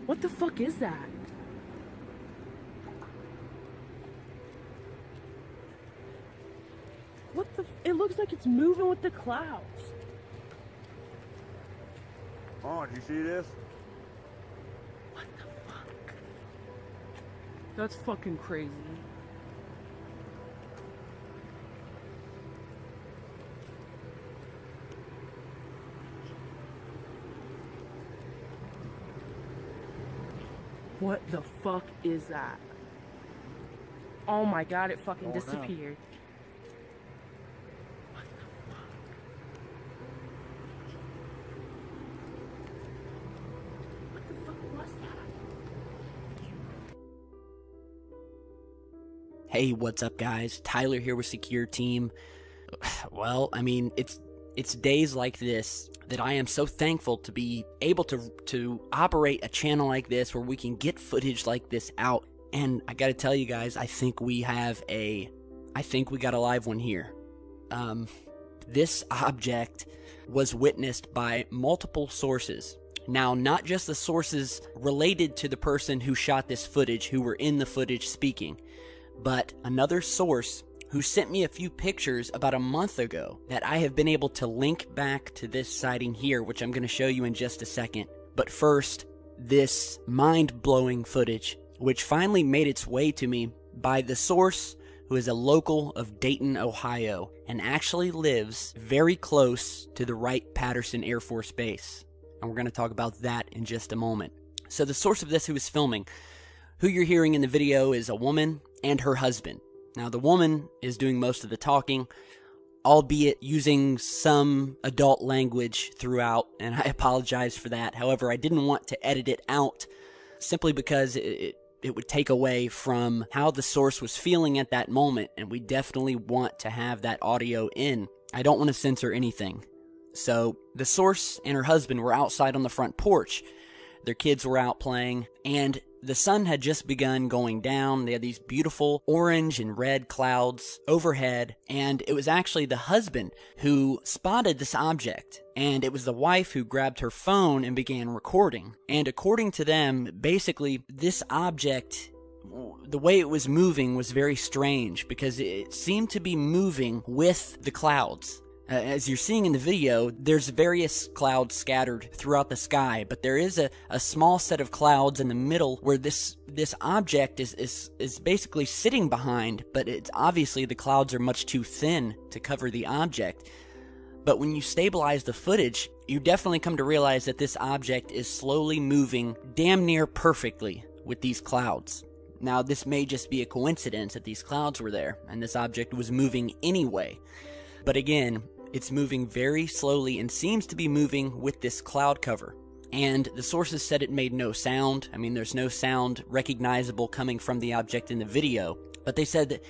What the fuck is that? What the? It looks like it's moving with the clouds. Oh, did you see this? What the fuck? That's fucking crazy. What the fuck is that? Oh my god, it fucking disappeared. What the fuck? What the fuck was that? Hey, what's up guys? Tyler here with Secure Team. Well, I mean, it's days like this that I am so thankful to be able to operate a channel like this where we can get footage like this out. And I gotta tell you guys, I think we got a live one here. This object was witnessed by multiple sources. Now, not just the sources related to the person who shot this footage, who were in the footage speaking, but another source who sent me a few pictures about a month ago that I have been able to link back to this sighting here, which I'm going to show you in just a second. But first, this mind-blowing footage, which finally made its way to me by the source who is a local of Dayton, Ohio, and actually lives very close to the Wright-Patterson Air Force Base. And we're going to talk about that in just a moment. So the source of this who is filming, who you're hearing in the video, is a woman and her husband. Now, the woman is doing most of the talking, albeit using some adult language throughout, and I apologize for that. However, I didn't want to edit it out simply because it would take away from how the source was feeling at that moment, and we definitely want to have that audio in. I don't want to censor anything. So, the source and her husband were outside on the front porch. Their kids were out playing, and the sun had just begun going down. They had these beautiful orange and red clouds overhead, and it was actually the husband who spotted this object, and it was the wife who grabbed her phone and began recording. And according to them, basically, this object, the way it was moving was very strange because it seemed to be moving with the clouds. As you're seeing in the video, there's various clouds scattered throughout the sky, but there is a small set of clouds in the middle where this object is basically sitting behind, but it's obviously the clouds are much too thin to cover the object. But when you stabilize the footage, you definitely come to realize that this object is slowly moving damn near perfectly with these clouds. Now, this may just be a coincidence that these clouds were there, and this object was moving anyway. But again, it's moving very slowly and seems to be moving with this cloud cover. And the sources said it made no sound. I mean, there's no sound recognizable coming from the object in the video. But they said that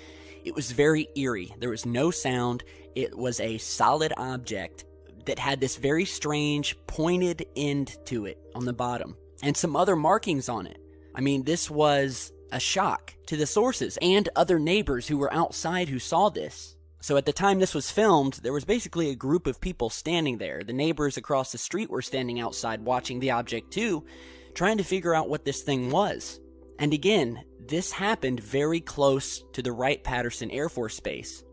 it was very eerie. There was no sound. It was a solid object that had this very strange pointed end to it on the bottom. And some other markings on it. I mean, this was a shock to the sources and other neighbors who were outside who saw this. So at the time this was filmed, there was basically a group of people standing there. The neighbors across the street were standing outside watching the object too, trying to figure out what this thing was. And again, this happened very close to the Wright-Patterson Air Force Base.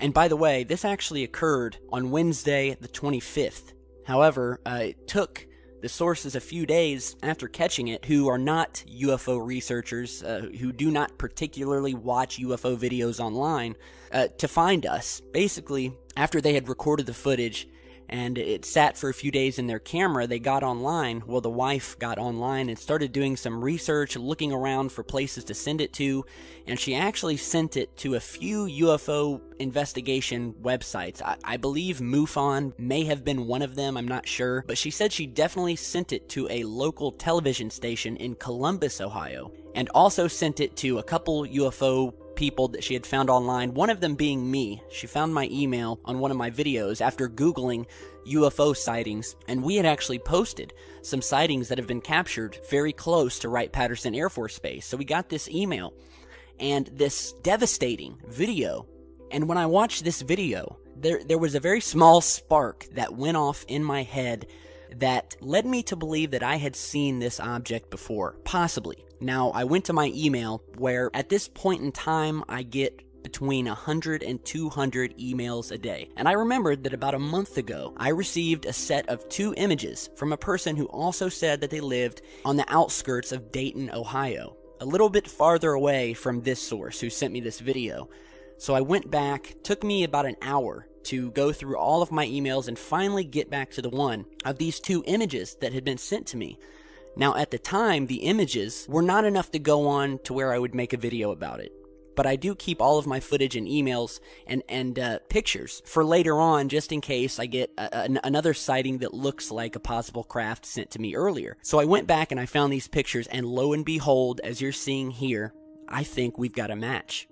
And by the way, this actually occurred on Wednesday the 25th. However, it took the sources a few days after catching it, who are not UFO researchers, who do not particularly watch UFO videos online, to find us. Basically, after they had recorded the footage, and it sat for a few days in their camera. They got online, well, the wife got online and started doing some research, looking around for places to send it to, and she actually sent it to a few UFO investigation websites. I believe MUFON may have been one of them, I'm not sure, but she said she definitely sent it to a local television station in Columbus, Ohio, and also sent it to a couple UFO people that she had found online, one of them being me. She found my email on one of my videos after Googling UFO sightings, and we had actually posted some sightings that have been captured very close to Wright-Patterson Air Force Base. So we got this email and this devastating video, and when I watched this video, there was a very small spark that went off in my head that led me to believe that I had seen this object before, possibly. Now, I went to my email, where at this point in time, I get between 100 and 200 emails a day. And I remembered that about a month ago, I received a set of 2 images from a person who also said that they lived on the outskirts of Dayton, Ohio, a little bit farther away from this source who sent me this video. So I went back, took me about an hour to go through all of my emails and finally get back to the one of these 2 images that had been sent to me. Now, at the time, the images were not enough to go on to where I would make a video about it. But I do keep all of my footage and emails and pictures for later on, just in case I get another sighting that looks like a possible craft sent to me earlier. So I went back and I found these pictures, and lo and behold, as you're seeing here, I think we've got a match.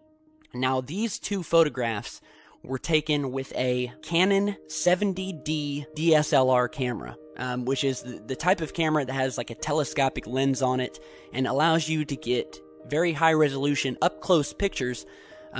Now, these 2 photographs were taken with a Canon 70D DSLR camera, which is the type of camera that has like a telescopic lens on it and allows you to get very high resolution up close pictures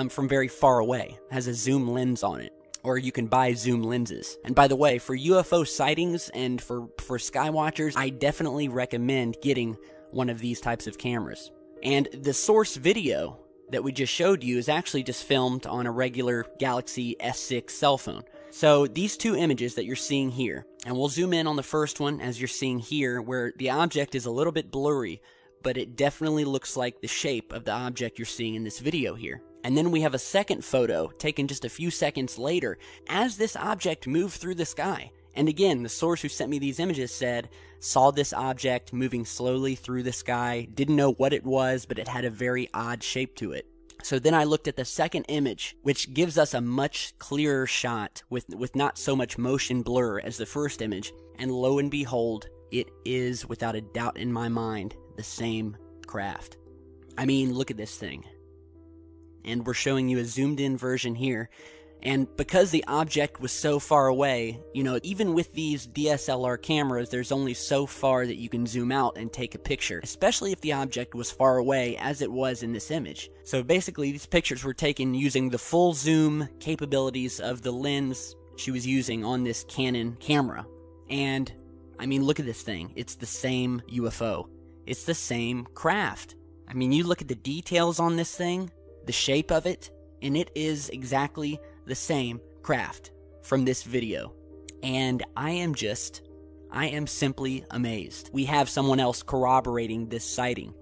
from very far away. It has a zoom lens on it, or you can buy zoom lenses. And by the way, for UFO sightings and for skywatchers, I definitely recommend getting one of these types of cameras. And the source video that we just showed you is actually just filmed on a regular Galaxy S6 cell phone. So these 2 images that you're seeing here, and we'll zoom in on the first one as you're seeing here, where the object is a little bit blurry, but it definitely looks like the shape of the object you're seeing in this video here. And then we have a second photo taken just a few seconds later as this object moved through the sky. And again, the source who sent me these images said, saw this object moving slowly through the sky, didn't know what it was, but it had a very odd shape to it. So then I looked at the second image, which gives us a much clearer shot with not so much motion blur as the first image, and lo and behold, it is, without a doubt in my mind, the same craft. I mean, look at this thing. And we're showing you a zoomed in version here. And because the object was so far away, you know, even with these DSLR cameras, there's only so far that you can zoom out and take a picture, especially if the object was far away, as it was in this image. So basically, these pictures were taken using the full zoom capabilities of the lens she was using on this Canon camera. And, I mean, look at this thing. It's the same UFO. It's the same craft. I mean, you look at the details on this thing, the shape of it, and it is exactly the same craft from this video. And I am simply amazed. We have someone else corroborating this sighting,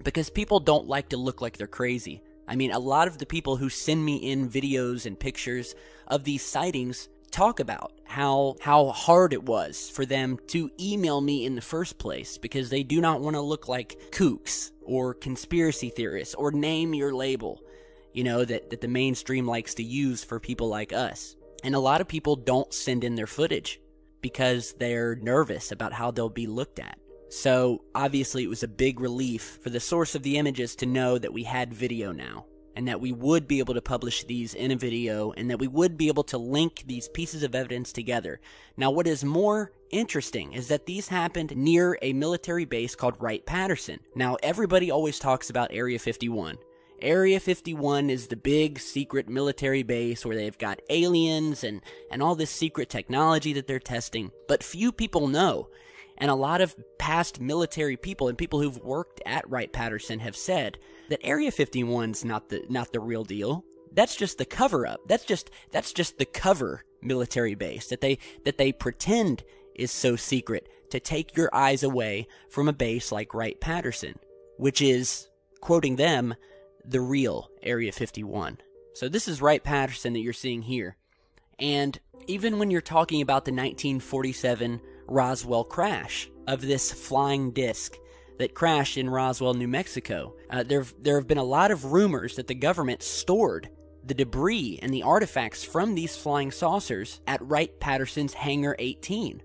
because people don't like to look like they're crazy. I mean, a lot of the people who send me in videos and pictures of these sightings talk about how hard it was for them to email me in the first place, because they do not want to look like kooks or conspiracy theorists or name your label, you know, that the mainstream likes to use for people like us. And a lot of people don't send in their footage because they're nervous about how they'll be looked at. So obviously it was a big relief for the source of the images to know that we had video now, and that we would be able to publish these in a video, and that we would be able to link these pieces of evidence together. Now, what is more interesting is that these happened near a military base called Wright-Patterson. Now, everybody always talks about Area 51. Area 51 is the big secret military base where they've got aliens and all this secret technology that they're testing. But few people know, and a lot of past military people and people who've worked at Wright-Patterson have said that Area 51's not the real deal. That's just the cover-up. That's just the cover military base that they pretend is so secret to take your eyes away from a base like Wright-Patterson, which is, quoting them, the real Area 51. So this is Wright-Patterson that you're seeing here. And Even when you're talking about the 1947 Roswell crash of this flying disc that crashed in Roswell, New Mexico, there have been a lot of rumors that the government stored the debris and the artifacts from these flying saucers at Wright-Patterson's Hangar 18.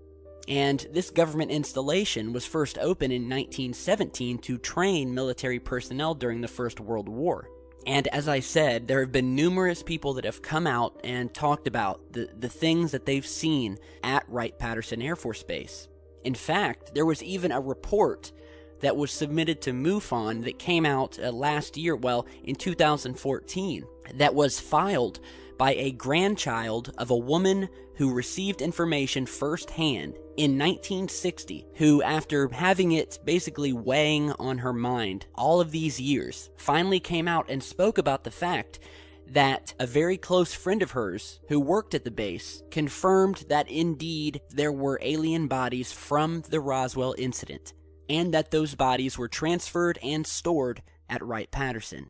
And this government installation was first opened in 1917 to train military personnel during the First World War. And as I said, there have been numerous people that have come out and talked about the things that they've seen at Wright-Patterson Air Force Base. In fact, there was even a report that was submitted to MUFON that came out last year, well, in 2014, that was filed by a grandchild of a woman who received information firsthand in 1960, who, after having it basically weighing on her mind all of these years, finally came out and spoke about the fact that a very close friend of hers who worked at the base confirmed that indeed there were alien bodies from the Roswell incident, and that those bodies were transferred and stored at Wright-Patterson.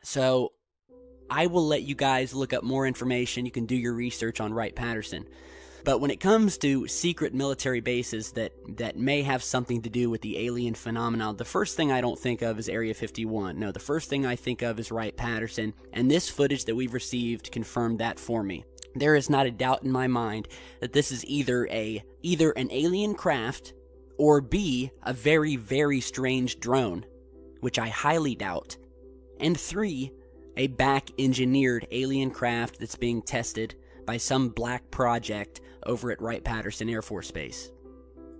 So I will let you guys look up more information. You can do your research on Wright-Patterson. But when it comes to secret military bases that may have something to do with the alien phenomenon, the first thing I don't think of is Area 51. No, the first thing I think of is Wright-Patterson, and this footage that we've received confirmed that for me. There is not a doubt in my mind that this is either an alien craft, or B, a very, very strange drone, which I highly doubt, and 3, a back-engineered alien craft that's being tested by some black project over at Wright-Patterson Air Force Base.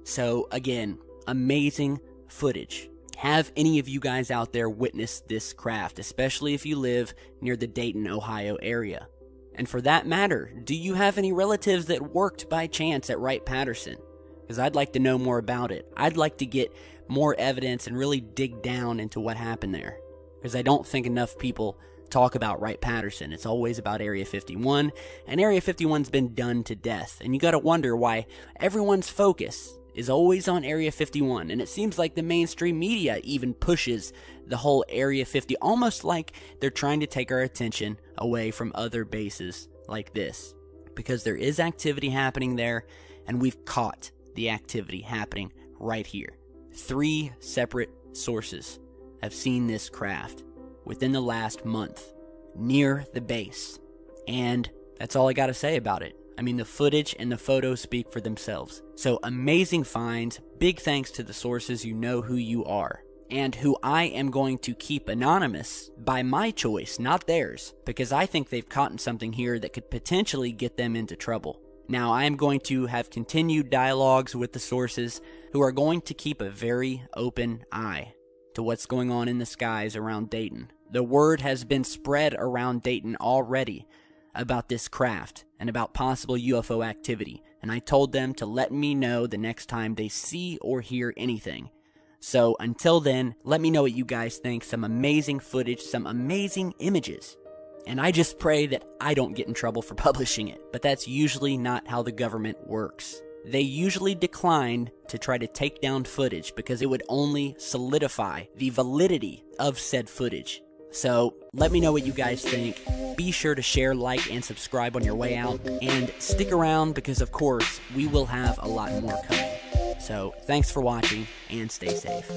So, again, amazing footage. Have any of you guys out there witnessed this craft, especially if you live near the Dayton, Ohio area? And for that matter, do you have any relatives that worked by chance at Wright-Patterson? Because I'd like to know more about it. I'd like to get more evidence and really dig down into what happened there. Because I don't think enough people talk about Wright-Patterson. It's always about Area 51, and Area 51's been done to death. And you gotta wonder why everyone's focus is always on Area 51, and it seems like the mainstream media even pushes the whole Area 50, almost like they're trying to take our attention away from other bases like this. Because there is activity happening there, and we've caught the activity happening right here. 3 separate sources have seen this craft within the last month near the base, and that's all I gotta say about it. I mean, the footage and the photos speak for themselves. So amazing finds. Big thanks to the sources. You know who you are, and who I am going to keep anonymous by my choice, not theirs, because I think they've caught something here that could potentially get them into trouble. Now, I am going to have continued dialogues with the sources, who are going to keep a very open eye to what's going on in the skies around Dayton. The word has been spread around Dayton already about this craft and about possible UFO activity, and I told them to let me know the next time they see or hear anything. So until then, let me know what you guys think. Some amazing footage, some amazing images. And I just pray that I don't get in trouble for publishing it, but that's usually not how the government works. They usually decline to try to take down footage because it would only solidify the validity of said footage. So let me know what you guys think. Be sure to share, like, and subscribe on your way out, and stick around because, of course, we will have a lot more coming. So thanks for watching, and stay safe.